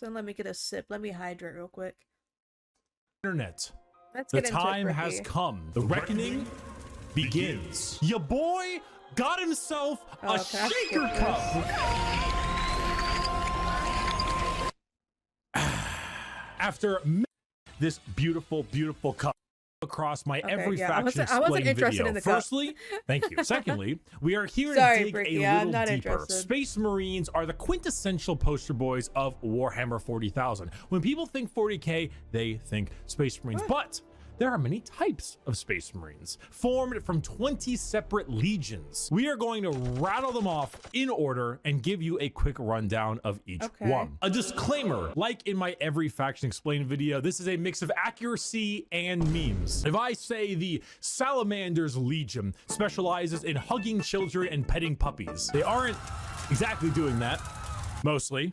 and let me get a sip. Let me hydrate real quick. Internet. Let's The get into it, time Bricky. has come. The reckoning begins. Your boy got himself a can I shaker skip cup. After this beautiful cup across my every faction explained video. Firstly, thank you. Secondly, we are here to dig Bricky, a little deeper. interested. Space Marines are the quintessential poster boys of Warhammer 40,000. When people think 40k, they think Space Marines. But there are many types of Space Marines, formed from 20 separate legions. We are going to rattle them off in order and give you a quick rundown of each one. A disclaimer, like in my every faction explained video, this is a mix of accuracy and memes. If I say the Salamanders Legion specializes in hugging children and petting puppies, they aren't exactly doing that, mostly.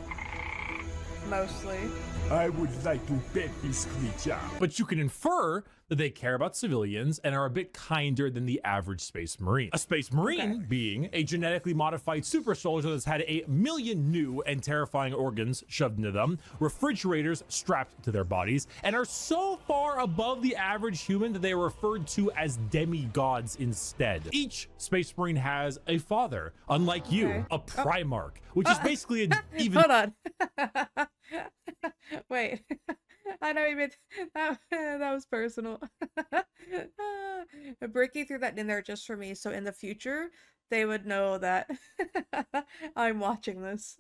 I would like to pet this creature. But you can infer that they care about civilians and are a bit kinder than the average Space Marine. A Space Marine being a genetically modified super soldier that's had 1 million new and terrifying organs shoved into them, refrigerators strapped to their bodies, and are so far above the average human that they are referred to as demigods instead. Each Space Marine has a father, unlike you, a Primarch, which is basically an even... Hold on. Wait. I know you meant that was personal. Bricky threw that in there just for me, so in the future they would know that I'm watching this.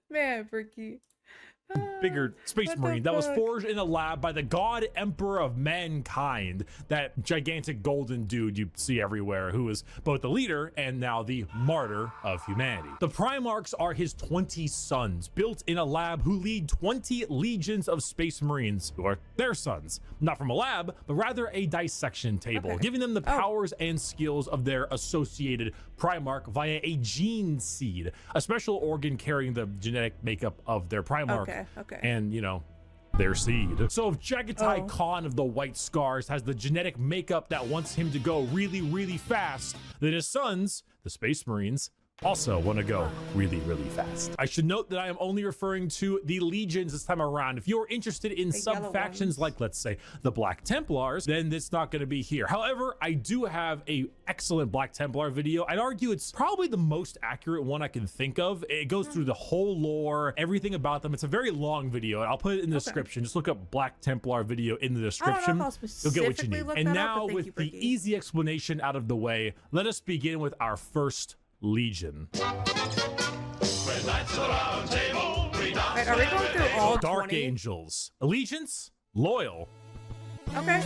Man, Bricky. Bigger Space Marine that was forged in a lab by the God Emperor of Mankind, that gigantic golden dude you see everywhere, who is both the leader and now the martyr of humanity. The Primarchs are his 20 sons, built in a lab, who lead 20 legions of Space Marines, who are their sons, not from a lab, but rather a dissection table, giving them the powers and skills of their associated Primarch via a gene seed, a special organ carrying the genetic makeup of their Primarch. And, you know, their seed. So if Jagatai Khan of the White Scars has the genetic makeup that wants him to go really, really fast, then his sons, the Space Marines, also want to go really, really fast. I should note that I am only referring to the legions this time around. If you're interested in sub-factions like, let's say, the Black Templars, then it's not going to be here. However, I do have a excellent Black Templar video. I'd argue it's probably the most accurate one I can think of. It goes through the whole lore, everything about them. It's a very long video, and I'll put it in the description. Just look up Black Templar video in the description. You'll get what you need. And now, with the easy explanation out of the way, let us begin with our first legion. Wait, are we going through all Dark 20? Angels. Allegiance, loyal. Okay.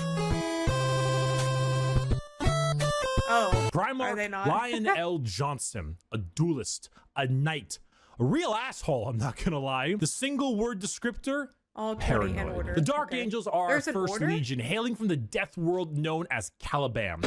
Oh, Primarch are they not? Lion L. Johnson, a duelist, a knight, a real asshole, I'm not gonna lie. The single word descriptor, all 20 paranoid. in order. The Dark Angels are our first order? legion, hailing from the death world known as Caliban.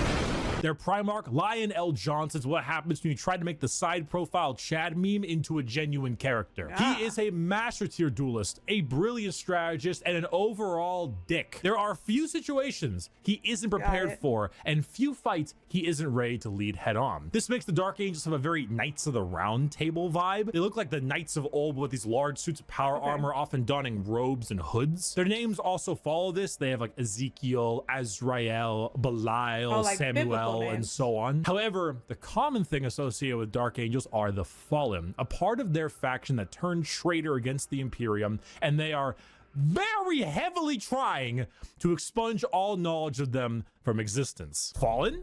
Their Primarch, Lion L. Johnson, is what happens when you try to make the side profile Chad meme into a genuine character. He is a master tier duelist, a brilliant strategist, and an overall dick. There are few situations he isn't prepared for, and few fights he isn't ready to lead head on. This makes the Dark Angels have a very Knights of the Round Table vibe. They look like the Knights of old with these large suits of power armor, often donning robes and hoods. Their names also follow this. They have like Ezekiel, Azrael, Belial, like Samuel, and so on. However, the common thing associated with Dark Angels are the Fallen, a part of their faction that turned traitor against the Imperium, and they are very heavily trying to expunge all knowledge of them from existence. Fallen?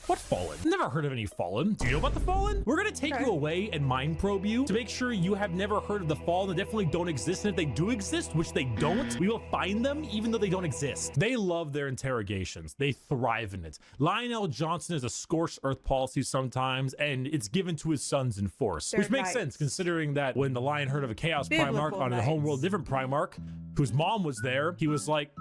What Fallen? Never heard of any Fallen. Do you know about the Fallen? We're gonna take you away and mind probe you to make sure you have never heard of the Fallen. They definitely don't exist, and if they do exist, which they don't, we will find them even though they don't exist. They love their interrogations. They thrive in it. Lionel Johnson is a scorched earth policy sometimes, and it's given to his sons in force, which makes sense considering that when the Lion heard of a Chaos Primarch on the homeworld different Primarch, whose mom was there, he was like,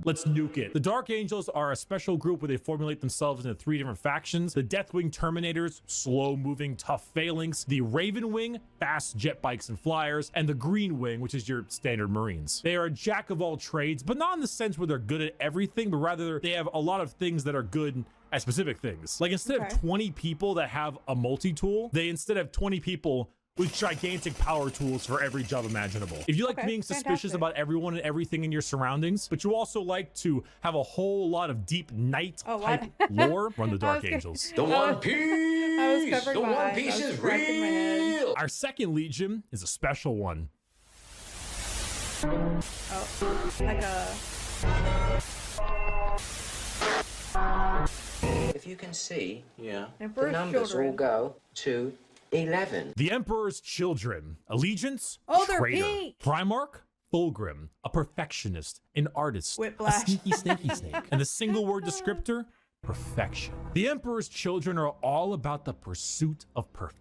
let's nuke it. The Dark Angels are a special group where they formulate themselves into 3 different factions. The Deathwing Terminators, slow-moving, tough phalanx. The Raven Wing, fast jet bikes and flyers. And the Green Wing, which is your standard Marines. They are a jack of all trades, but not in the sense where they're good at everything, but rather they have a lot of things that are good at specific things. Like instead of 20 people that have a multi-tool, they instead have 20 people with gigantic power tools for every job imaginable. If you like Okay, being suspicious fantastic. about everyone and everything in your surroundings, but you also like to have a whole lot of deep knight Oh, type what? lore, run the Dark Okay. Angels. The One Piece! I was covering The my One eyes. Piece I was is scratching my head. real! Our second legion is a special one. Oh, like a... If you can see, the Emperor's numbers children. all go to 11. The Emperor's Children. Allegiance, Oh, they're traitor. pink. Primarch, Fulgrim, a perfectionist, an artist, Whiplash. a sneaky snaky snake. And the single word descriptor, perfection. The Emperor's Children are all about the pursuit of perfection.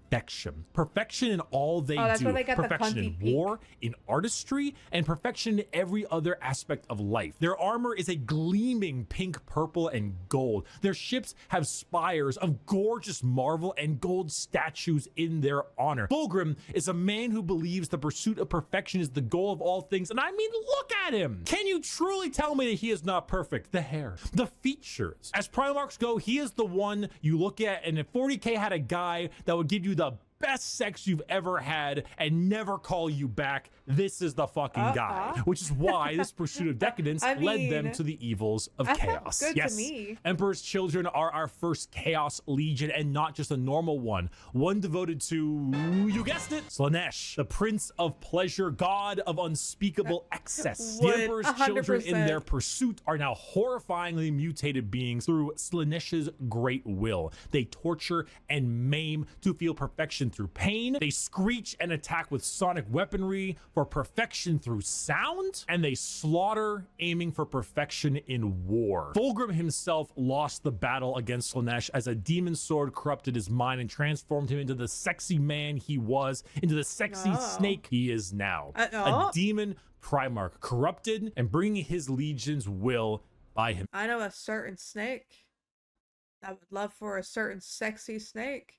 Perfection in all they that's do. where they got the Perfection in comfy peak. war, in artistry, and perfection in every other aspect of life. Their armor is a gleaming pink, purple, and gold. Their ships have spires of gorgeous marble and gold statues in their honor. Fulgrim is a man who believes the pursuit of perfection is the goal of all things. And I mean, look at him. Can you truly tell me that he is not perfect? The hair, the features. As Primarchs go, he is the one you look at, and if 40k had a guy that would give you the best sex you've ever had and never call you back, this is the fucking guy. Which is why this pursuit of decadence I led them mean, to the evils of that sounds chaos. good to Yes, me. Emperor's Children are our first Chaos Legion, and not just a normal one devoted to, you guessed it, Slaanesh, the Prince of Pleasure, god of unspeakable excess. The Would, Emperor's Children in 100%. their pursuit are now horrifyingly mutated beings through Slaanesh's great will. They torture and maim to feel perfection through pain. They screech and attack with sonic weaponry for perfection through sound. And they slaughter, aiming for perfection in war. Fulgrim himself lost the battle against Slaanesh as a demon sword corrupted his mind and transformed him into the sexy man he was, into the sexy snake he is now. A demon Primarch, corrupted and bringing his legion's will by him. I know a certain snake that would love for a certain sexy snake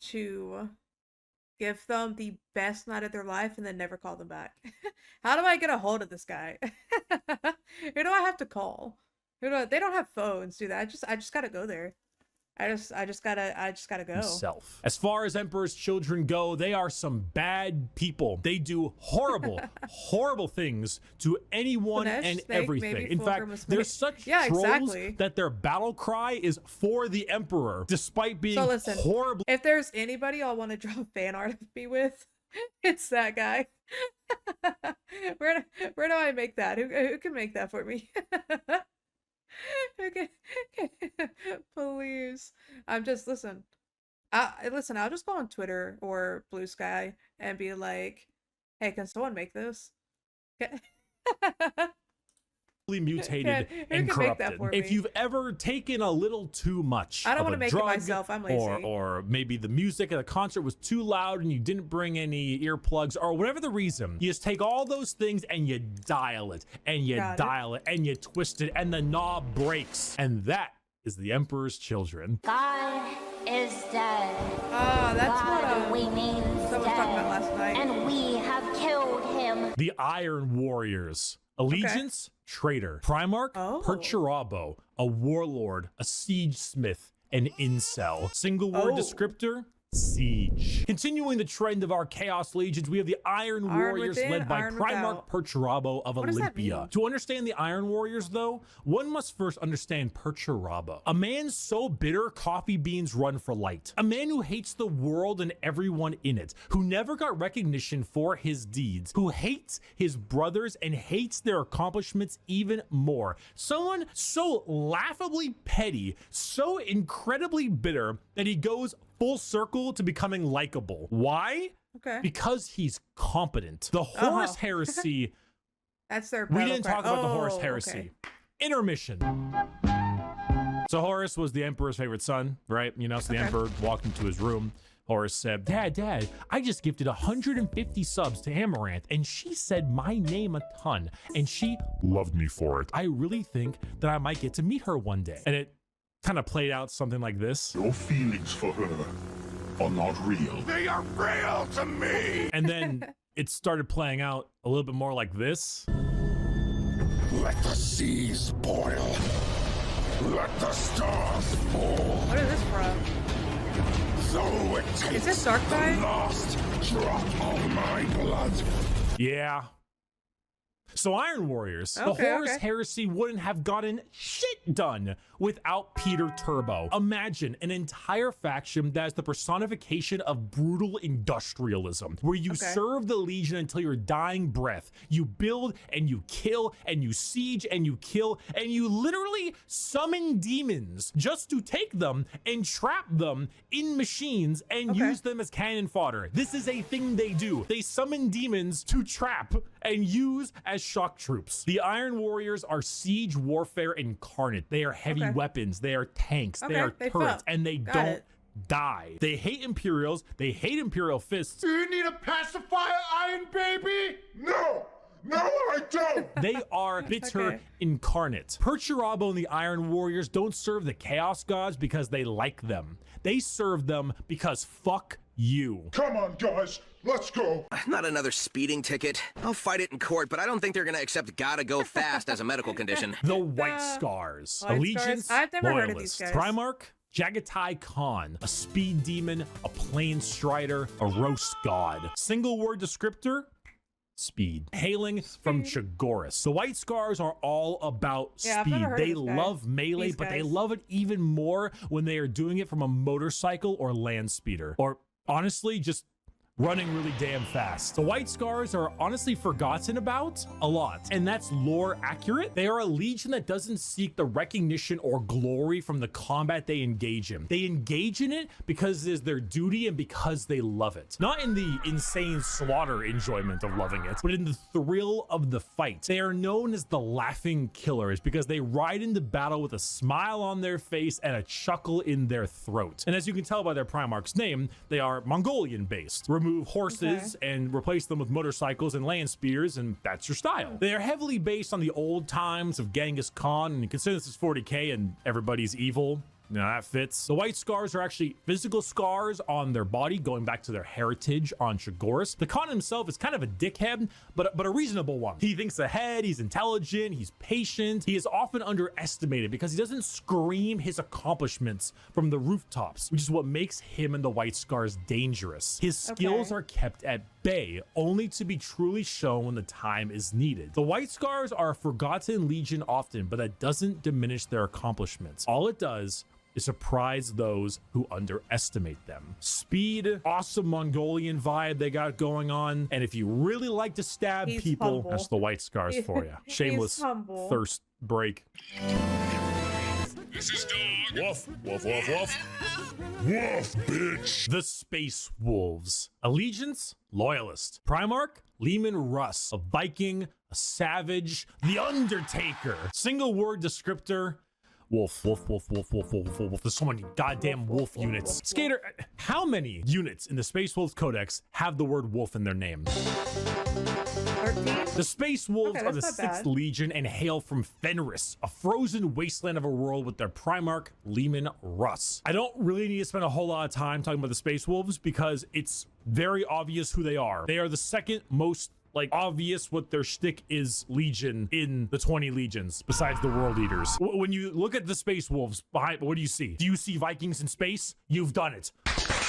to give them the best night of their life and then never call them back. How do I get a hold of this guy? Who do I have to call? They don't have phones, do that. I just gotta go there. I just gotta go. Himself. As far as Emperor's Children go, they are some bad people. They do horrible, horrible things to anyone Slaanesh, and snake, everything. maybe In Fulgrim fact, was they're made- such Yeah, trolls exactly. that their battle cry is for the Emperor, despite being So listen, horribly if there's anybody I'll want to draw fan art of me with, it's that guy. Where do I make that? Who can make that for me? Okay, please. I'm just listen. I'll just go on Twitter or Blue Sky and be like, "Hey, can someone make this?" mutated Who and can make that corrupted. for If me? you've ever taken a little too much, I don't want to make it myself, I'm lazy. Or maybe the music at the concert was too loud and you didn't bring any earplugs, or whatever the reason, you just take all those things and you dial it and you dial it and you twist it and the knob breaks, and that is the Emperor's Children. God is dead. Ah, that's God, what we mean someone was talking about last night. and we have killed him. The Iron Warriors. Allegiance, traitor. Primarch, Perturabo, a warlord, a siege smith, an incel. Single word descriptor, siege. Continuing the trend of our Chaos Legions, we have the Iron Warriors within, led by iron Primarch without. Perturabo of What does that Olympia. mean? To understand the Iron Warriors, though, one must first understand Perturabo. A man so bitter coffee beans run for light. A man who hates the world and everyone in it, who never got recognition for his deeds, who hates his brothers and hates their accomplishments even more. Someone so laughably petty, so incredibly bitter that he goes full circle to becoming likable. Why? Okay. Because he's competent. The Horus heresy. That's their We battle didn't cry. talk about the Horus Oh, heresy. okay. Intermission. So Horus was the Emperor's favorite son, right? You know, so the Emperor walked into his room. Horus said, Dad, I just gifted 150 subs to Amaranth, and she said my name a ton, and she loved me for it. I really think that I might get to meet her one day. And it kind of played out something like this. Your feelings for her are not real. They are real to me! And then it started playing out a little bit more like this. Let the seas boil. Let the stars fall. What is this from? So it takes Is this Dark the Side? lost Drop all my blood. Yeah. So Iron Warriors, the Okay, Horus okay. heresy wouldn't have gotten shit done without Peter Turbo. Imagine an entire faction that is the personification of brutal industrialism, where you serve the Legion until your dying breath. You build and you kill and you siege and you kill and you literally summon demons just to take them and trap them in machines and use them as cannon fodder. This is a thing they do. They summon demons to trap and use as shock troops. The Iron Warriors are siege warfare incarnate. They are heavy weapons. They are tanks. They are turrets, and they don't die. They hate Imperials. They hate Imperial Fists. Do you need a pacifier, Iron Baby? No! No, I don't! They are bitter incarnate. Perturabo and the Iron Warriors don't serve the Chaos Gods because they like them. They serve them because fuck you. Come on, guys, let's go. Not another speeding ticket. I'll fight it in court, but I don't think they're gonna accept gotta go fast as a medical condition. The White Scars. White Allegiance, Scars? I've never heard of these Loyalists. guys. Primarch, Jagatai Khan, a speed demon, a plain strider, a roast god. Single word descriptor, speed. Hailing from Chagoris. The White Scars are all about Yeah, I've speed. never heard of They this guy. love melee, These but they guys. love it even more when they are doing it from a motorcycle or land speeder. Or honestly, just running really damn fast. The White Scars are honestly forgotten about a lot, and that's lore accurate. They are a legion that doesn't seek the recognition or glory from the combat they engage in. They engage in it because it is their duty and because they love it. Not in the insane slaughter enjoyment of loving it, but in the thrill of the fight. They are known as the Laughing Killers because they ride into battle with a smile on their face and a chuckle in their throat. And as you can tell by their Primarch's name, they are Mongolian based. Remove horses and replace them with motorcycles and land spears, and that's your style. They are heavily based on the old times of Genghis Khan, and consider this is 40k and everybody's evil. You know, that fits. The White Scars are actually physical scars on their body, going back to their heritage on Chagoris. The Khan himself is kind of a dickhead, but a reasonable one. He thinks ahead, he's intelligent, he's patient. He is often underestimated because he doesn't scream his accomplishments from the rooftops, which is what makes him and the White Scars dangerous. His skills are kept at bay, only to be truly shown when the time is needed. The White Scars are a forgotten legion often, but that doesn't diminish their accomplishments. All it does is surprise those who underestimate them. Speed, awesome Mongolian vibe they got going on, and if you really like to stab people, humble. that's the White Scars for you. Shameless humble. thirst break. This is dog. Woof, woof, woof, woof. Woof, bitch. The Space Wolves. Allegiance, Loyalist. Primarch, Leman Russ. A Viking, a Savage, the Undertaker. Single word descriptor, wolf, wolf, wolf, wolf, wolf, wolf, wolf, wolf. There's so many goddamn wolf units. Skater, how many units in the Space Wolves Codex have the word wolf in their name? 13? The Space Wolves Okay, are the that's 6th not bad. Legion and hail from Fenris, a frozen wasteland of a world with their Primarch, Leman Russ. I don't really need to spend a whole lot of time talking about the Space Wolves because it's very obvious who they are. They are the second most obvious what their shtick is legion in the 20 legions besides the World Eaters. When you look at the Space Wolves behind, what do you see? Do you see Vikings in space? You've done it.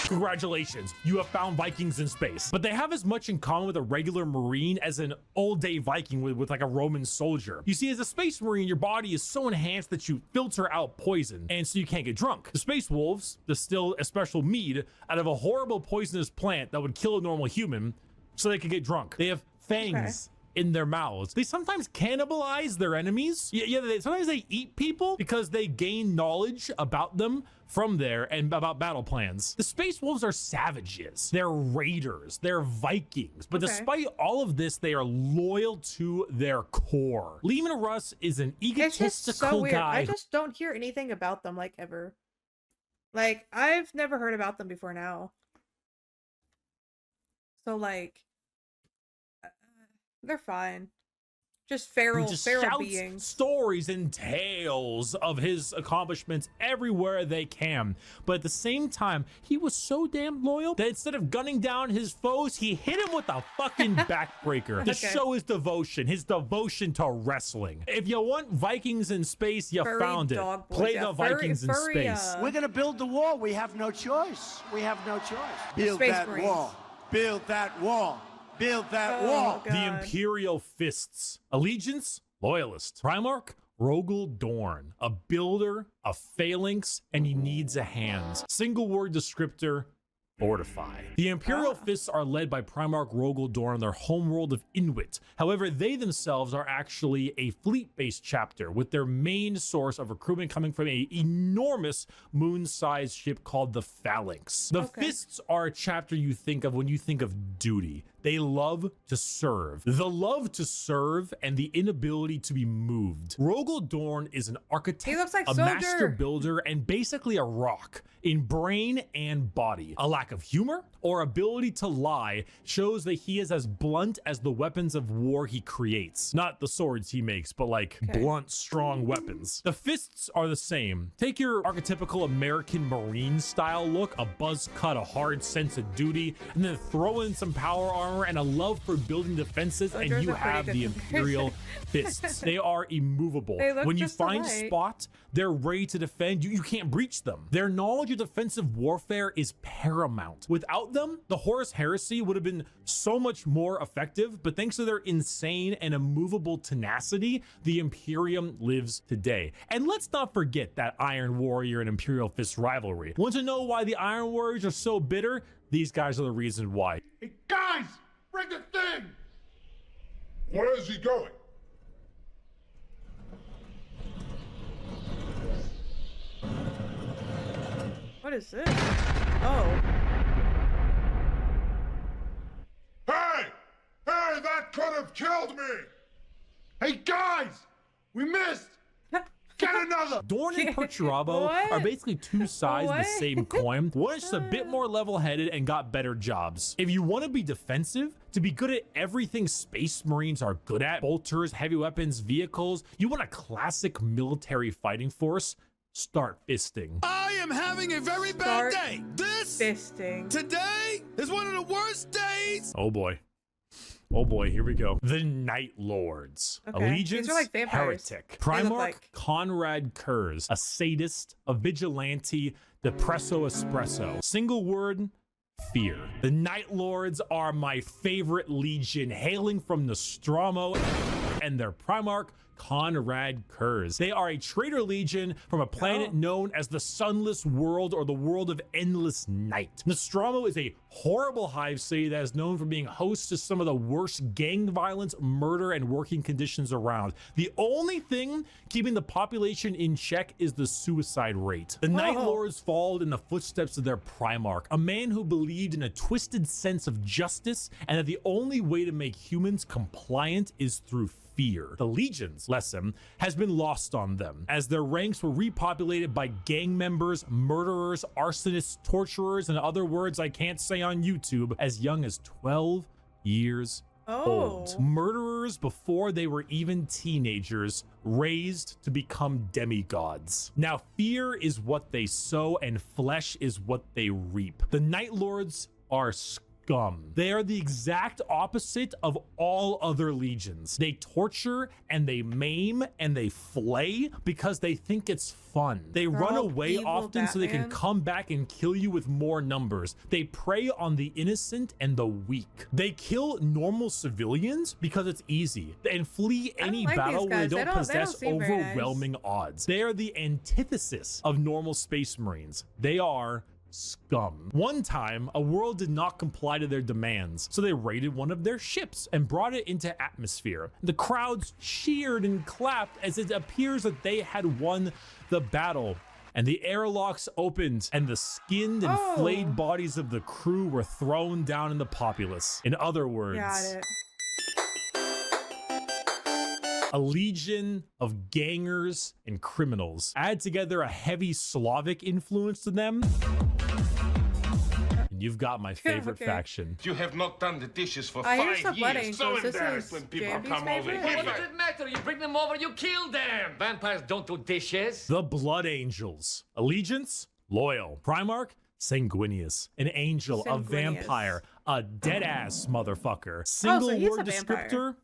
Congratulations, you have found Vikings in space. But they have as much in common with a regular Marine as an all-day Viking with like a Roman soldier. You see, as a Space Marine, your body is so enhanced that you filter out poison, and so you can't get drunk. The Space Wolves distill a special mead out of a horrible poisonous plant that would kill a normal human so they could get drunk. They have fangs in their mouths. They sometimes cannibalize their enemies. Sometimes they eat people because they gain knowledge about them from there and about battle plans. The Space Wolves are savages. They're raiders. They're Vikings. But despite all of this, they are loyal to their core. Leman Russ is an It's just so egotistical weird. guy. I just don't hear anything about them ever. I've never heard about them before now. So they're fine. Just feral shouts beings. stories and tales of his accomplishments everywhere they can. But at the same time, he was so damn loyal that instead of gunning down his foes, he hit him with a fucking backbreaker to show his devotion to wrestling. If you want Vikings in space, you Furry found it. dog boys. Play Yeah, the furry- Vikings in furry, space. We're gonna build the wall. We have no choice. We have no choice. Build Space that Marines. wall. Build that wall. Build that Oh, wall. God. The Imperial Fists. Allegiance, Loyalist. Primarch, Rogel Dorn. A builder, a phalanx, and he needs a hand. Single word descriptor, fortify. The Imperial Fists are led by Primarch Rogel Dorn, their homeworld of Inuit. However, they themselves are actually a fleet-based chapter, with their main source of recruitment coming from an enormous moon-sized ship called the Phalanx. The Fists are a chapter you think of when you think of duty. They love to serve. The love to serve and the inability to be moved. Rogel Dorn is an architect, He looks like a Soldier. master builder, and basically a rock in brain and body. A lack of humor or ability to lie shows that he is as blunt as the weapons of war he creates. Not the swords he makes, but like blunt, strong weapons. The Fists are the same. Take your archetypical American Marine style look, a buzz cut, a hard sense of duty, and then throw in some power armor and a love for building defenses, and Soldiers you are pretty have the good Imperial Fists. They are immovable. They look When you just find a alike. spot, they're ready to defend. You can't breach them. Their knowledge of defensive warfare is paramount. Without them, the Horus Heresy would have been so much more effective, but thanks to their insane and immovable tenacity, the Imperium lives today. And let's not forget that Iron Warrior and Imperial Fist rivalry. Want to know why the Iron Warriors are so bitter? These guys are the reason why. Hey, guys! Bring the thing! Where is he going? What is this? Oh. Hey! Hey, that could have killed me! Hey, guys! We missed! Get another! Dorn and Perturabo What? are basically two sides of the What? same coin. One is just a bit more level-headed and got better jobs. If you want to be defensive, to be good at everything Space Marines are good at, bolters, heavy weapons, vehicles, you want a classic military fighting force, start fisting. I am having a very Start bad day. This Fisting. today is one of the worst days. Oh boy. Oh boy, here we go. The Night Lords. Okay. Allegiance, These are like vampires. Heretic. They look Primarch, like. Conrad Kurz. A sadist, a vigilante, depresso espresso. Single word, fear. The Night Lords are my favorite legion, hailing from Nostromo and their Primarch, Conrad Kurz. They are a traitor legion from a planet known as the Sunless World, or the World of Endless Night. Nostromo is a horrible hive city that is known for being host to some of the worst gang violence, murder, and working conditions around. The only thing keeping the population in check is the suicide rate. The Night Lords followed in the footsteps of their Primarch, a man who believed in a twisted sense of justice and that the only way to make humans compliant is through fear. The Legion's lesson has been lost on them, as their ranks were repopulated by gang members, murderers, arsonists, torturers, and other words I can't say on YouTube, as young as 12 years old. Murderers before they were even teenagers, raised to become demigods. Now, fear is what they sow and flesh is what they reap. The Night Lords are scum. They are the exact opposite of all other legions. They torture and they maim and they flay because they think it's fun. They run all away evil often so they can Batman. come back and kill you with more numbers. They prey on the innocent and the weak. They kill normal civilians because it's easy and flee any like these battle where they guys. don't possess seem very nice. overwhelming odds. They are the antithesis of normal Space Marines. They are scum. One time, a world did not comply to their demands, so they raided one of their ships and brought it into atmosphere. The crowds cheered and clapped as it appears that they had won the battle. And the airlocks opened, and the skinned and flayed bodies of the crew were thrown down in the populace. In other words, Got it. a legion of gangers and criminals. Add together a heavy Slavic influence to them, and you've got my favorite Okay. faction. You have not done the dishes for I hear 5 some blood years. So angels. This embarrassed is when people Jamie's come over favorite? here. What does it matter? You bring them over, you kill them. Vampires don't do dishes. The Blood Angels. Allegiance, loyal. Primarch, sanguineous. An angel, a Sanguineous. vampire, a dead-ass motherfucker. Single he's word a vampire. descriptor,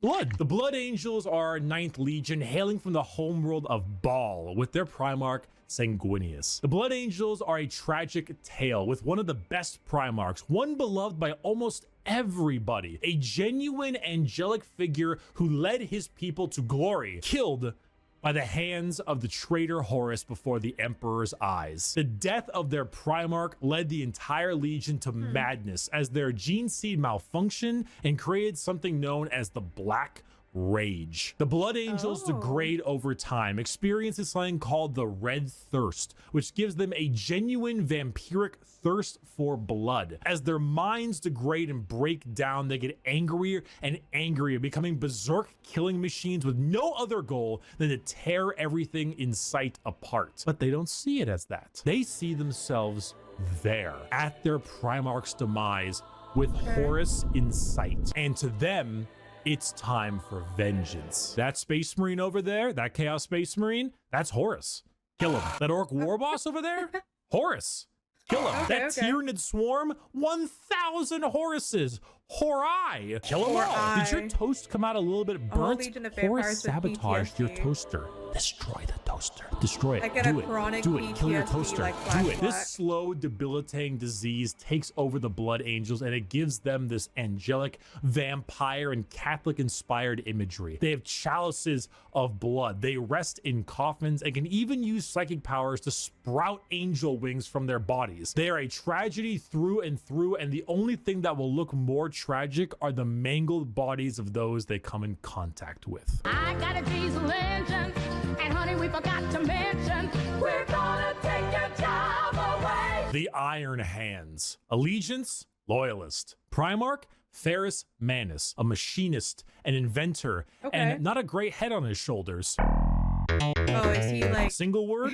blood. The Blood Angels are 9th Legion, hailing from the homeworld of Baal with their Primarch Sanguinius. The Blood Angels are a tragic tale with one of the best Primarchs, one beloved by almost everybody, a genuine angelic figure who led his people to glory, killed by the hands of the traitor Horus before the Emperor's eyes. The death of their Primarch led the entire Legion to madness as their gene seed malfunctioned and created something known as the Black Rage. The Blood Angels degrade over time, experiencing something called the Red Thirst, which gives them a genuine vampiric thirst for blood. As their minds degrade and break down, they get angrier and angrier, becoming berserk killing machines with no other goal than to tear everything in sight apart. But they don't see it as that. They see themselves there, at their Primarch's demise, with Horus in sight. And to them, it's time for vengeance. That Space Marine over there, that Chaos Space Marine, that's Horus. Kill him. That Orc War Boss over there, Horus. Kill him. That Tyranid Swarm, 1,000 Horuses. Horai. Kill them all. Did your toast come out a little bit burnt? Horus sabotaged your toaster. Destroy the toaster. Destroy it. I get Do a it. chronic Do it. Kill your PTSD, toaster. like Do it. flashback. This slow, debilitating disease takes over the Blood Angels, and it gives them this angelic, vampire, and Catholic-inspired imagery. They have chalices of blood. They rest in coffins and can even use psychic powers to sprout angel wings from their bodies. They are a tragedy through and through, and the only thing that will look more tragic are the mangled bodies of those they come in contact with. I got a diesel engine, and honey, we forgot to mention, we're gonna take your job away. The Iron Hands. Allegiance, loyalist. Primarch, Ferrus Manus, a machinist, an inventor, and not a great head on his shoulders. Oh, is he like Single word,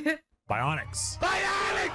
bionics. Bionic!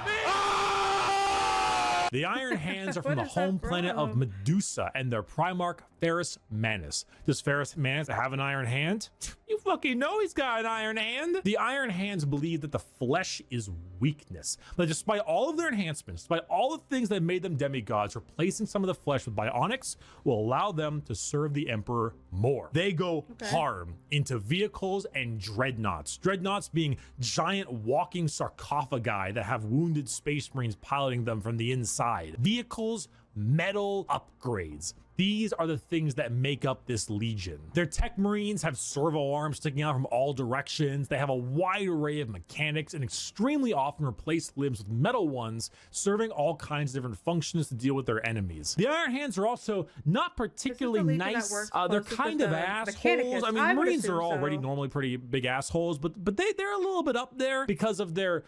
The Iron Hands are from the What is that home planet of from? Medusa and their Primarch Ferrus Manus. Does Ferrus Manus have an iron hand? You fucking know he's got an iron hand. The Iron Hands believe that the flesh is weakness, but despite all of their enhancements, despite all the things that made them demigods, replacing some of the flesh with bionics will allow them to serve the Emperor more. They go hard into vehicles and dreadnoughts. Dreadnoughts being giant walking sarcophagi that have wounded Space Marines piloting them from the inside. Vehicles, metal upgrades. These are the things that make up this legion. Their tech marines have servo arms sticking out from all directions. They have a wide array of mechanics and extremely often replace limbs with metal ones, serving all kinds of different functions to deal with their enemies. The Iron Hands are also not particularly nice. They're kind of assholes. I mean, Marines are already normally pretty big assholes, but they're a little bit up there because of their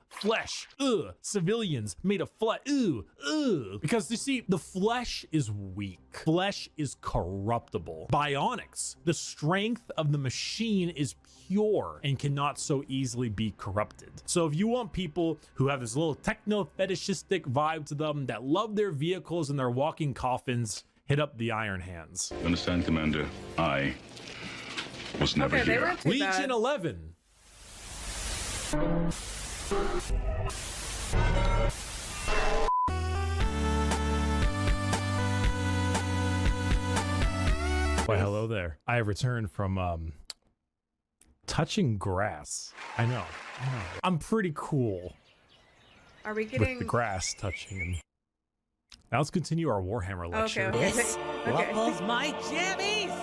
flesh, civilians made of flesh, because you see, the flesh is weak. Flesh is corruptible. Bionics, the strength of the machine is pure and cannot so easily be corrupted. So if you want people who have this little techno fetishistic vibe to them, that love their vehicles and their walking coffins, hit up the Iron Hands. Understand, Commander? I was never here. Legion 11. Why, hello there. I have returned from touching grass. I know. I'm pretty cool. Are we getting with the grass touching? And now let's continue our Warhammer lecture. Okay. Ruffles my jammies!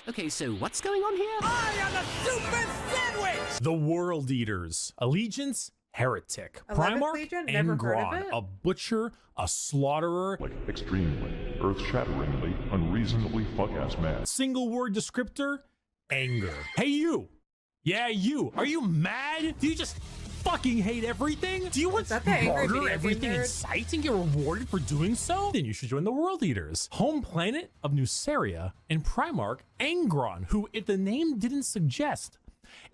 Okay, so what's going on here? I am a super sandwich! The World Eaters. Allegiance, heretic. 11th Primarch, Legion? Never heard of Angron, it. a butcher, a slaughterer. Like extremely, earth-shatteringly, unreasonably fuck-ass mad. Single word descriptor, anger. Hey you! Yeah, you! Are you mad? Do you just fucking hate everything? Do you want to murder everything in sight and get rewarded for doing so? Then you should join the World Eaters. Home planet of Nuceria and Primarch Angron, who, if the name didn't suggest,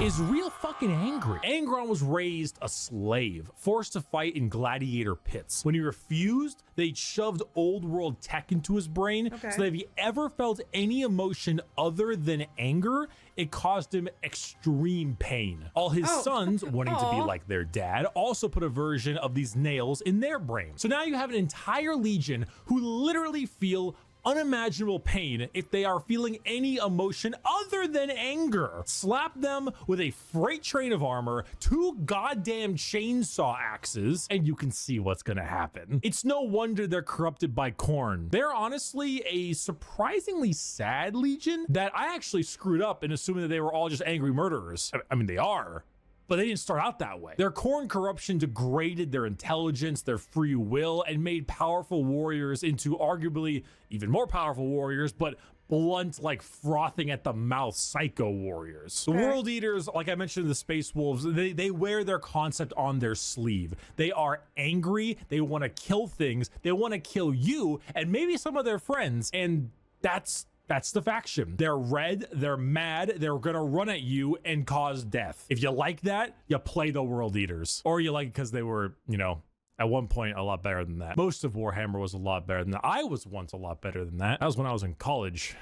is real fucking angry. Angron was raised a slave, forced to fight in gladiator pits. When he refused, they shoved old world tech into his brain, so that if he ever felt any emotion other than anger, it caused him extreme pain. All his sons, wanting to be like their dad, also put a version of these nails in their brain. So now you have an entire legion who literally feel unimaginable pain if they are feeling any emotion other than anger. Slap them with a freight train of armor, 2 goddamn chainsaw axes, and you can see what's gonna happen. It's no wonder they're corrupted by corn. They're honestly a surprisingly sad legion that I actually screwed up in assuming that they were all just angry murderers. I mean, they are, but they didn't start out that way. Their corn corruption degraded their intelligence, their free will, and made powerful warriors into arguably even more powerful warriors, but blunt, like frothing at the mouth psycho warriors. The World Eaters, like I mentioned, the Space Wolves, they wear their concept on their sleeve. They are angry, they want to kill things, they want to kill you and maybe some of their friends, and that's the faction. They're red, they're mad, they're gonna run at you and cause death. If you like that, you play the World Eaters. Or you like it because they were, you know, at one point a lot better than that. Most of Warhammer was a lot better than that. I was once a lot better than that. That was when I was in college.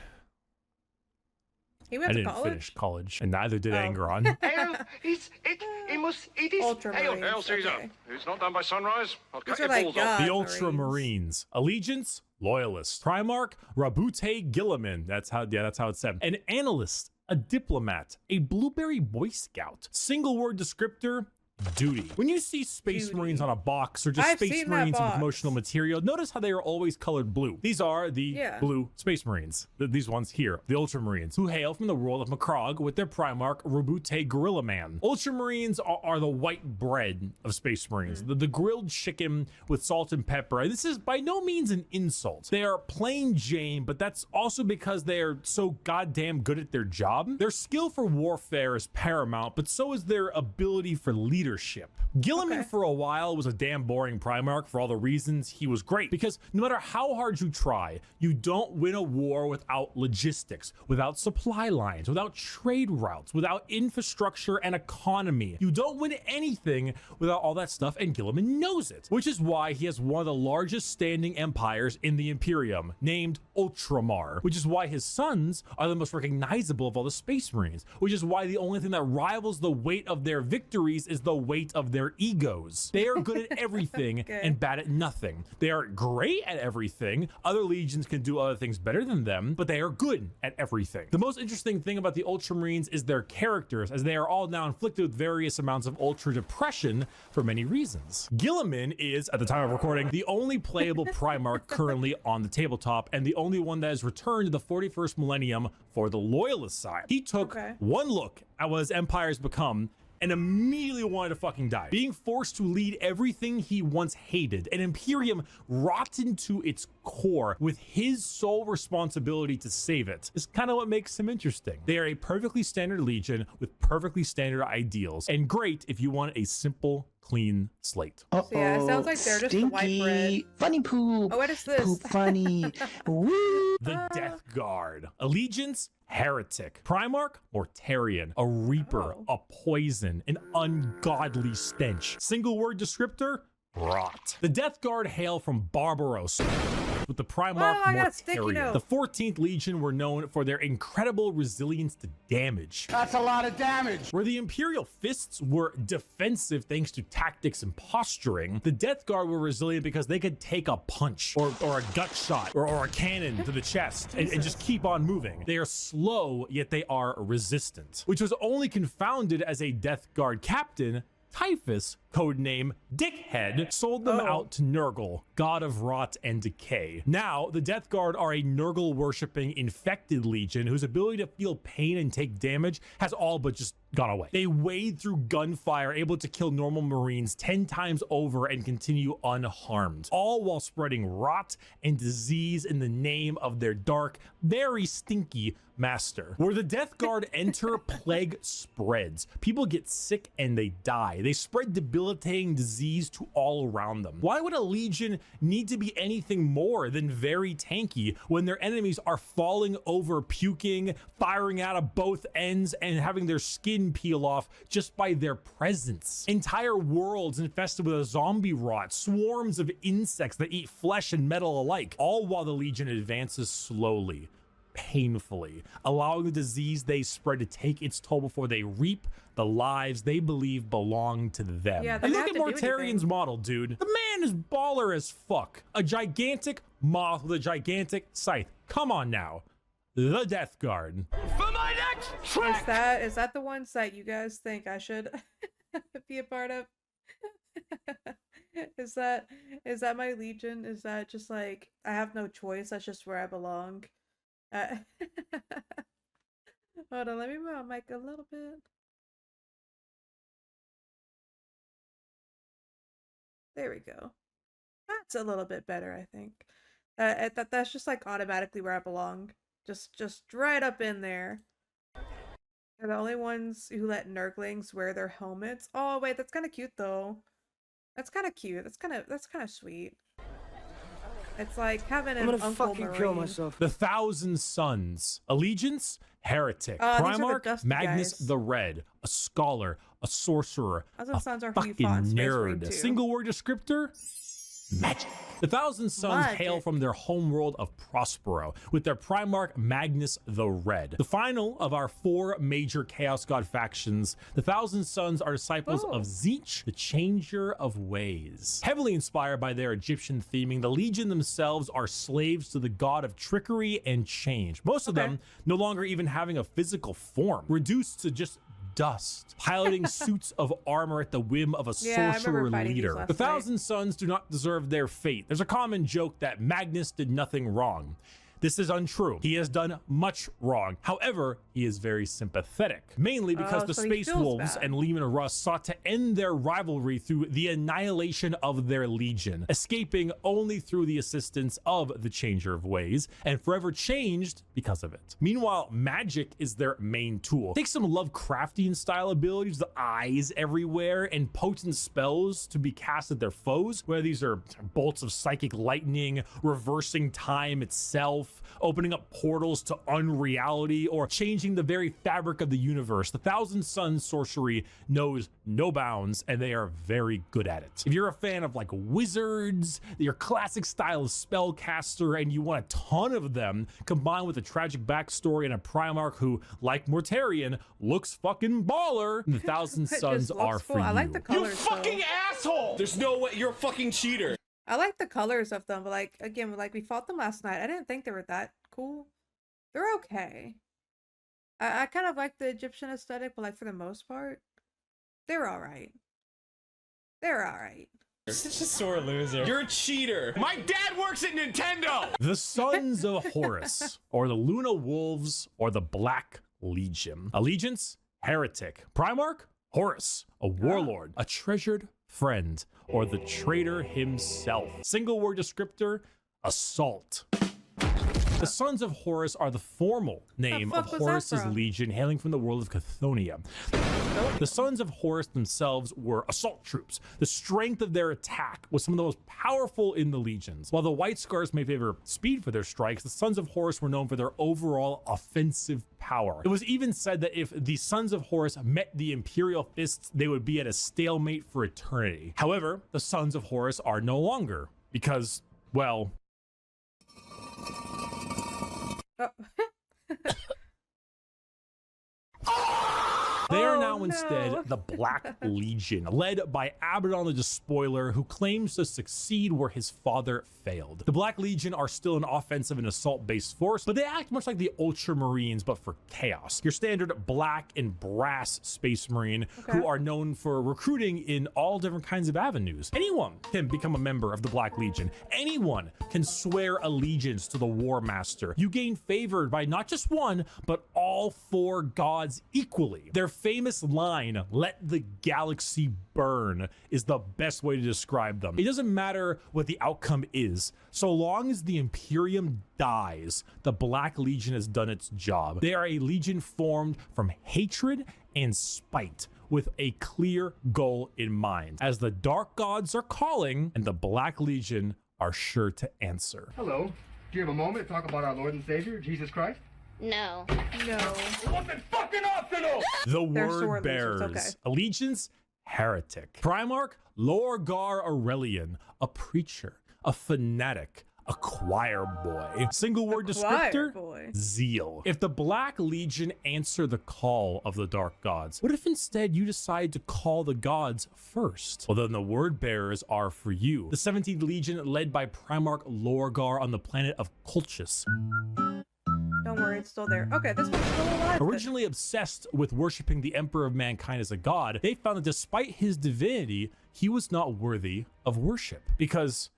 He went to college? I didn't finish college, and neither did Angron. Ultramarines. Caesar. It's not done by sunrise. I'll cut your like balls off. The Ultramarines. Allegiance, Loyalist. Primarch, Rabute Gilliman. That's how it's said. An Analyst, a Diplomat, a Blueberry Boy Scout. Single word descriptor, duty. When you see Space Marines on a box or just Space Marines with promotional material, notice how they are always colored blue. These are the blue Space Marines. These ones here, the Ultramarines, who hail from the world of Macrogg with their Primarch, Rabute Gorilla Man. Ultramarines are the white bread of Space Marines, the grilled chicken with salt and pepper. This is by no means an insult. They are plain Jane, but that's also because they are so goddamn good at their job. Their skill for warfare is paramount, but so is their ability for leadership. Gilliman for a while was a damn boring Primarch for all the reasons he was great, because no matter how hard you try, you don't win a war without logistics, without supply lines, without trade routes, without infrastructure and economy. You don't win anything without all that stuff, and Gilliman knows it, which is why he has one of the largest standing empires in the Imperium, named Ultramar, which is why his sons are the most recognizable of all the Space Marines, which is why the only thing that rivals the weight of their victories is the weight of their egos. They are good at everything and bad at nothing. They are great at everything. Other legions can do other things better than them, but they are good at everything. The most interesting thing about the Ultramarines is their characters, as they are all now inflicted with various amounts of ultra depression for many reasons. Gilliman is, at the time of recording, the only playable Primarch currently on the tabletop, and the only one that has returned to the 41st millennium for the Loyalist side. He took one look at what his empire has become and immediately wanted to fucking die. Being forced to lead everything he once hated, an Imperium rotten to its core with his sole responsibility to save it, is kind of what makes him interesting. They are a perfectly standard legion with perfectly standard ideals, and great if you want a simple, clean slate. So yeah, it sounds like they're just the white bread. Funny poop. Oh, what is this? Poop funny. Woo. The Death Guard. Allegiance, Heretic. Primarch, Mortarian. A Reaper, a Poison, an ungodly stench. Single word descriptor, rot. The Death Guard hail from Barbaros, with the Primarch Mortarian. The 14th Legion were known for their incredible resilience to damage. That's a lot of damage. Where the Imperial Fists were defensive thanks to tactics and posturing, the Death Guard were resilient because they could take a punch or a gut shot or a cannon to the chest and just keep on moving. They are slow, yet they are resistant, which was only confounded as a Death Guard captain, Typhus, codename Dickhead, sold them out to Nurgle, god of rot and decay. Now, the Death Guard are a Nurgle-worshipping infected legion whose ability to feel pain and take damage has all but just gone away. They wade through gunfire, able to kill normal Marines 10 times over and continue unharmed, all while spreading rot and disease in the name of their dark, very stinky master. Where the Death Guard enter, plague spreads. People get sick and they die. They spread debilitating disease to all around them. Why would a legion need to be anything more than very tanky when their enemies are falling over, puking, firing out of both ends, and having their skin peel off just by their presence? Entire worlds infested with a zombie rot, swarms of insects that eat flesh and metal alike, all while the legion advances slowly, painfully, allowing the disease they spread to take its toll before they reap the lives they believe belong to them. Yeah, and look at Mortarian's model, dude. The man is baller as fuck. A gigantic moth with a gigantic scythe. Come on now. The Death Guard. For my next trick! Is that the ones that you guys think I should be a part of? Is that my legion? Is that just like I have no choice? That's just where I belong. Hold on, let me move my mic a little bit. There we go. That's a little bit better, I think. That's just like automatically where I belong. Just right up in there. They're the only ones who let Nurglings wear their helmets. Oh wait, that's kind of cute though. That's kind of cute. That's kind of sweet. It's like having an Uncle Marine. Kill myself. The Thousand Sons. Allegiance, Heretic. These are the Primarch, dusty Magnus guys. the Red. A scholar, a sorcerer, Thousand a Sons are who you fucking fought in Space Marine nerd. 2. Single word descriptor? Magic. The Thousand Sons hail from their homeworld of Prospero, with their Primarch Magnus the Red. The final of our 4 major Chaos God factions, the Thousand Sons are disciples of Tzeentch, the Changer of Ways. Heavily inspired by their Egyptian theming, the Legion themselves are slaves to the god of trickery and change. Most of them no longer even having a physical form, reduced to just dust, piloting suits of armor at the whim of a sorcerer leader. The Thousand Sons do not deserve their fate. There's a common joke that Magnus did nothing wrong. This is untrue. He has done much wrong. However, he is very sympathetic, mainly because the Space Wolves and Leman Russ sought to end their rivalry through the annihilation of their legion, escaping only through the assistance of the Changer of Ways, and forever changed because of it. Meanwhile, magic is their main tool. Take some Lovecraftian style abilities, the eyes everywhere, and potent spells to be cast at their foes, whether these are bolts of psychic lightning, reversing time itself, opening up portals to unreality, or changing the very fabric of the universe. The Thousand Sons sorcery knows no bounds, and they are very good at it. If you're a fan of like wizards, your classic style of spellcaster, and you want a ton of them, combined with a tragic backstory and a Primarch who, like Mortarion, looks fucking baller, the Thousand Sons are for you. I like the colors. You fucking asshole! There's no way, you're a fucking cheater. I like the colors of them, but like again, like we fought them last night. I didn't think they were that cool. They're okay. I kind of like the Egyptian aesthetic, but like for the most part, they're all right. They're all right. You're such a sore loser. You're a cheater. My dad works at Nintendo. The Sons of Horus, or the Luna Wolves, or the Black Legion. Allegiance, Heretic. Primarch, Horus, a warlord, a treasured friend, or the traitor himself. Single word descriptor, assault. The Sons of Horus are the formal name of Horus's legion, hailing from the world of Chthonium. The Sons of Horus themselves were assault troops. The strength of their attack was some of the most powerful in the legions. While the White Scars may favor speed for their strikes, the Sons of Horus were known for their overall offensive power. It was even said that if the Sons of Horus met the Imperial Fists, they would be at a stalemate for eternity. However, the Sons of Horus are no longer, because, well... They are now instead the Black Legion, led by Abaddon the Despoiler, who claims to succeed where his father failed. The Black Legion are still an offensive and assault-based force, but they act much like the Ultramarines, but for chaos. Your standard black and brass Space Marine, who are known for recruiting in all different kinds of avenues. Anyone can become a member of the Black Legion. Anyone can swear allegiance to the War Master. You gain favored by not just one, but all 4 gods equally. Their famous line, "Let the galaxy burn," is the best way to describe them. It doesn't matter what the outcome is, so long as the Imperium dies, the Black Legion has done its job. They are a legion formed from hatred and spite, with a clear goal in mind, as the Dark Gods are calling, and the Black Legion are sure to answer. Hello. Do you have a moment to talk about our Lord and Savior, Jesus Christ? No. No. It wasn't fucking optional! The Wordbearers. Allegiance, Heretic. Primarch, Lorgar Aurelian, a preacher, a fanatic, A choir boy. Single word choir descriptor, boy. zeal. If the Black Legion answer the call of the Dark Gods, what if instead you decide to call the gods first? Well, then the Wordbearers are for you. The 17th Legion, led by Primarch Lorgar on the planet of Colchis. Don't worry, it's still there. Okay, this one's still alive. Originally obsessed with worshiping the Emperor of Mankind as a god, they found that despite his divinity, he was not worthy of worship because,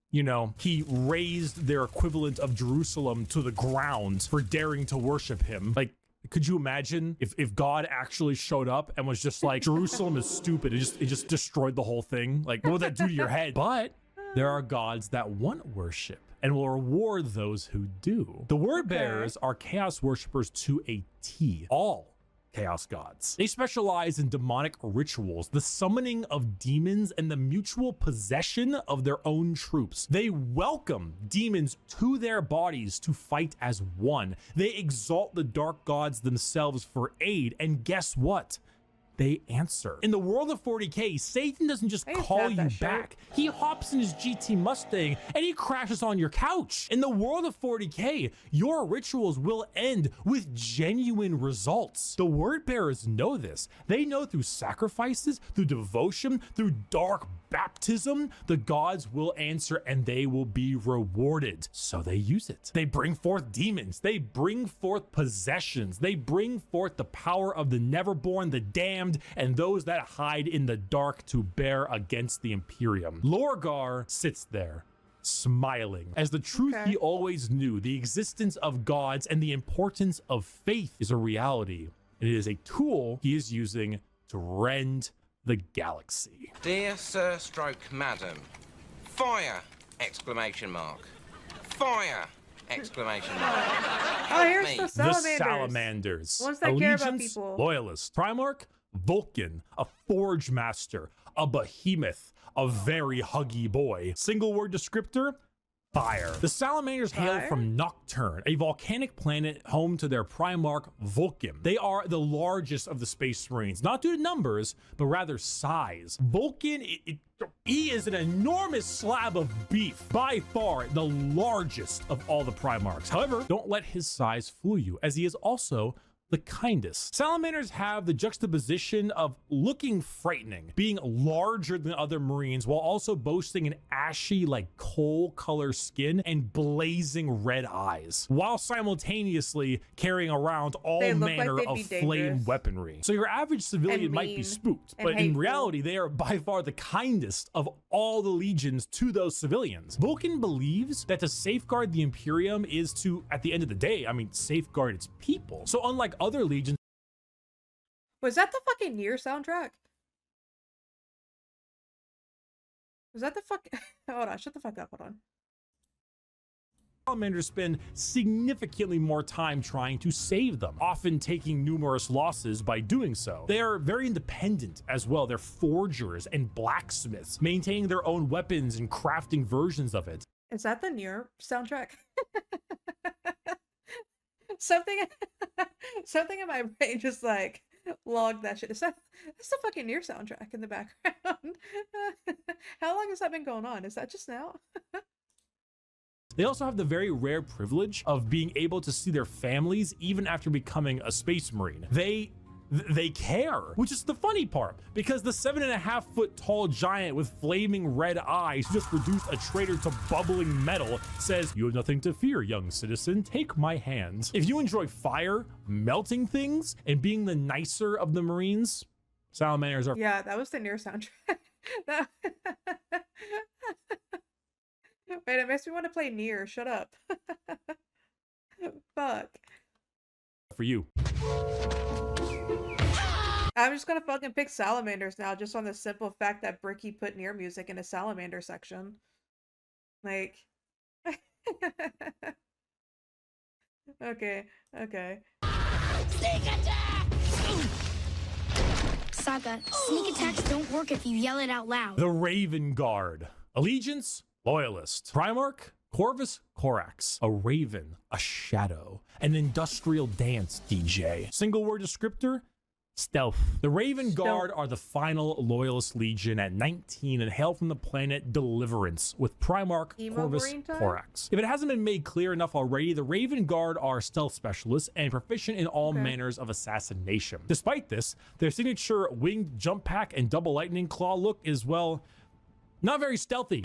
you know, he raised their equivalent of Jerusalem to the ground for daring to worship him. Like, could you imagine if God actually showed up and was just like, Jerusalem is stupid, it just destroyed the whole thing? Like, what would that do to your head? But there are gods that want worship and will reward those who do. The Wordbearers are chaos worshippers to a T. All chaos gods. They specialize in demonic rituals, the summoning of demons, and the mutual possession of their own troops. They welcome demons to their bodies to fight as one. They exalt the dark gods themselves for aid, and guess what? They answer. In the world of 40k, Satan doesn't just call you back. He hops in his GT Mustang and he crashes on your couch. In the world of 40k, your rituals will end with genuine results. The Wordbearers know this. They know through sacrifices, through devotion, through dark baptism, the gods will answer and they will be rewarded. So they use it. They bring forth demons. They bring forth possessions. They bring forth the power of the Neverborn, the damned, and those that hide in the dark to bear against the Imperium. Lorgar sits there, smiling, as the truth he always knew, the existence of gods and the importance of faith is a reality. And it is a tool he is using to rend the galaxy. Dear Sir Stroke Madam, fire! Exclamation mark. Fire! Exclamation mark. Oh, here's me. the salamanders. The salamanders. Ones that care about Allegiance, people. Loyalist. Primarch, Vulcan, a Forge Master, a Behemoth, a very huggy boy. Single word descriptor, fire. The salamanders hail from Nocturne, a volcanic planet home to their Primarch Vulcan. They are the largest of the Space Marines, not due to numbers, but rather size. Vulcan, he is an enormous slab of beef, by far the largest of all the Primarchs. However, don't let his size fool you, as he is also the kindest. Salamanders have the juxtaposition of looking frightening, being larger than other Marines, while also boasting an ashy, like coal color skin and blazing red eyes, while simultaneously carrying around all manner of flame weaponry. So your average civilian might be spooked, but in reality, they are by far the kindest of all the legions to those civilians. Vulcan believes that to safeguard the Imperium is to, at the end of the day, I mean, safeguard its people. So unlike other legions. Was that the fucking Nier soundtrack? Was that the fuck? Hold on, shut the fuck up. Hold on. Salamanders spend significantly more time trying to save them, often taking numerous losses by doing so. They are very independent as well. They're forgers and blacksmiths, maintaining their own weapons and crafting versions of it. Is that the Nier soundtrack? Something in my brain just like logged that shit. That's the fucking Nier soundtrack in the background. How long has that been going on? Is that just now? They also have the very rare privilege of being able to see their families even after becoming a Space Marine. They care, which is the funny part, because the 7.5 foot tall giant with flaming red eyes who just reduced a traitor to bubbling metal says, "You have nothing to fear, young citizen. Take my hand." If you enjoy fire, melting things, and being the nicer of the Marines, salamanders are. Yeah, that was the Nier soundtrack. Wait, it makes me want to play Nier. Shut up. Fuck. For you. I'm just gonna fucking pick salamanders now, just on the simple fact that Bricky put Nier music in a salamander section. Like, okay. Sneak attack! Saga, sneak attacks don't work if you yell it out loud. The Raven Guard. Allegiance, Loyalist. Primarch, Corvus Corax. A raven, a shadow, an industrial dance DJ. Single word descriptor, Stealth. The Raven Guard are the final Loyalist Legion at 19 and hail from the planet Deliverance with Primarch Corvus Corax. If it hasn't been made clear enough already, the Raven Guard are stealth specialists and proficient in all manners of assassination. Despite this, their signature winged jump pack and double lightning claw look is, well, not very stealthy.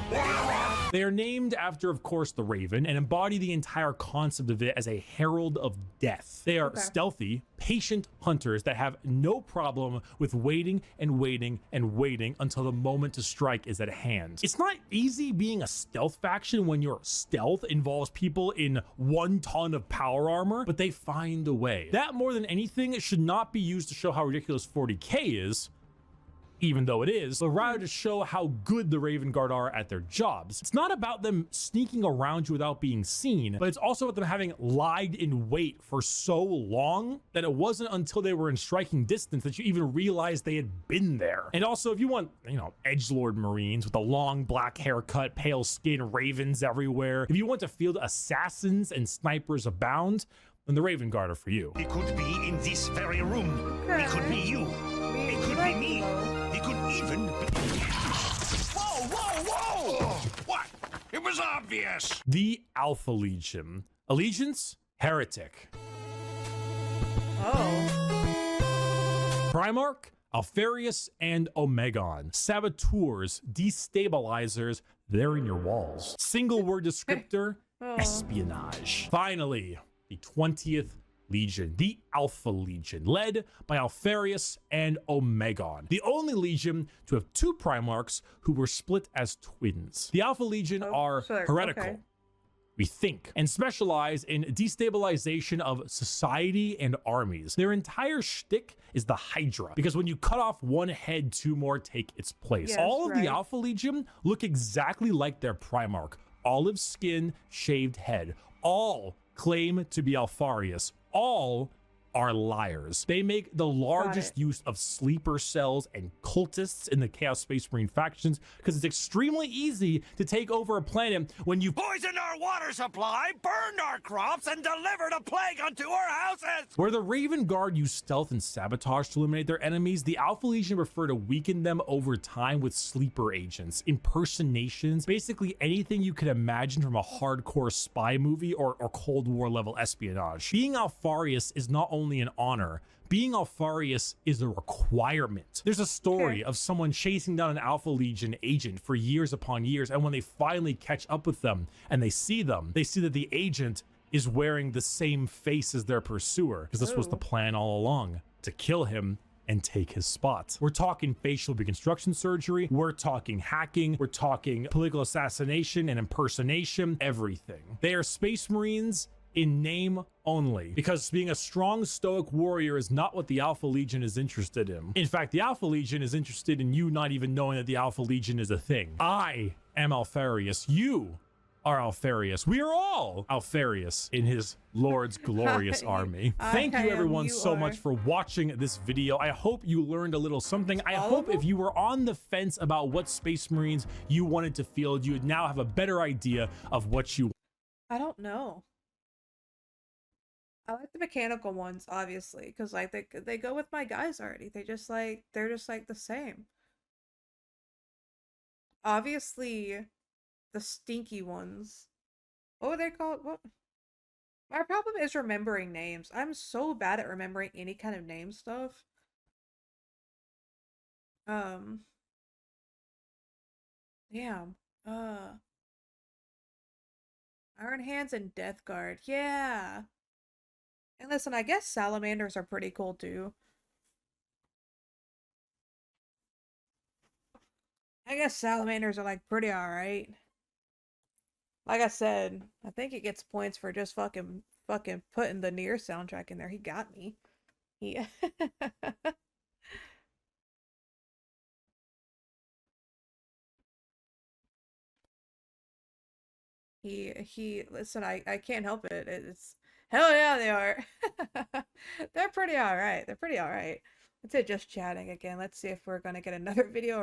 They are named after, of course, the Raven and embody the entire concept of it as a herald of death. They are stealthy, patient hunters that have no problem with waiting and waiting and waiting until the moment to strike is at hand. It's not easy being a stealth faction when your stealth involves people in 1 ton of power armor, but they find a way. That, more than anything, should not be used to show how ridiculous 40k is, even though it is, but rather to show how good the Raven Guard are at their jobs. It's not about them sneaking around you without being seen, but it's also about them having lied in wait for so long that it wasn't until they were in striking distance that you even realized they had been there. And also, if you want, you know, edgelord Marines with a long black haircut, pale skin, ravens everywhere, if you want to field assassins and snipers abound, then the Raven Guard are for you. It could be in this very room. It could be you. It could be me. It could even be... Whoa, whoa, whoa! What? It was obvious. The Alpha Legion. Allegiance? Heretic. Oh. Primarch? Alfarius and Omegon. Saboteurs, destabilizers, they're in your walls. Single word descriptor, espionage. Finally, the 20th Legion, the Alpha Legion, led by Alfarius and Omegon, the only Legion to have 2 Primarchs who were split as twins. The Alpha Legion are heretical, we think, and specialize in destabilization of society and armies. Their entire shtick is the Hydra, because when you cut off one head, 2 more take its place. Yes, all of the Alpha Legion look exactly like their Primarch. Olive skin, shaved head. All claim to be Alfarius. All are liars. They make the largest use of sleeper cells and cultists in the Chaos Space Marine factions because it's extremely easy to take over a planet when you poisoned our water supply, burned our crops, and delivered a plague unto our houses. Where the Raven Guard use stealth and sabotage to eliminate their enemies, the Alpha Legion prefer to weaken them over time with sleeper agents, impersonations, basically anything you can imagine from a hardcore spy movie or Cold War level espionage. Being Alfarius is not only an honor, being Alfarius is a requirement. There's a story of someone chasing down an Alpha Legion agent for years upon years, and when they finally catch up with them and they see that the agent is wearing the same face as their pursuer, because this was the plan all along, to kill him and take his spot. We're talking facial reconstruction surgery, we're talking hacking, we're talking political assassination and impersonation, everything. They are Space Marines in name only, because being a strong stoic warrior is not what the Alpha Legion is interested in. In fact, the Alpha Legion is interested in you not even knowing that the Alpha Legion is a thing. I am Alfarius. You are Alfarius. We are all Alfarius in his Lord's glorious army. Thank you everyone so much for watching this video. I hope you learned a little something. I hope if you were on the fence about what Space Marines you wanted to field, you would now have a better idea of what you... I don't know. I like the mechanical ones, obviously, because like they go with my guys already. They're just like the same. Obviously, the stinky ones. What were they called? What? My problem is remembering names. I'm so bad at remembering any kind of name stuff. Damn. Iron Hands and Death Guard. Yeah. And listen, I guess salamanders are pretty cool too. I guess salamanders are like pretty alright. Like I said, I think it gets points for just fucking putting the Nier soundtrack in there. He got me. Yeah. Listen, I can't help it. It's hell yeah, they are. They're pretty alright. They're pretty alright. Let's say just chatting again. Let's see if we're gonna get another video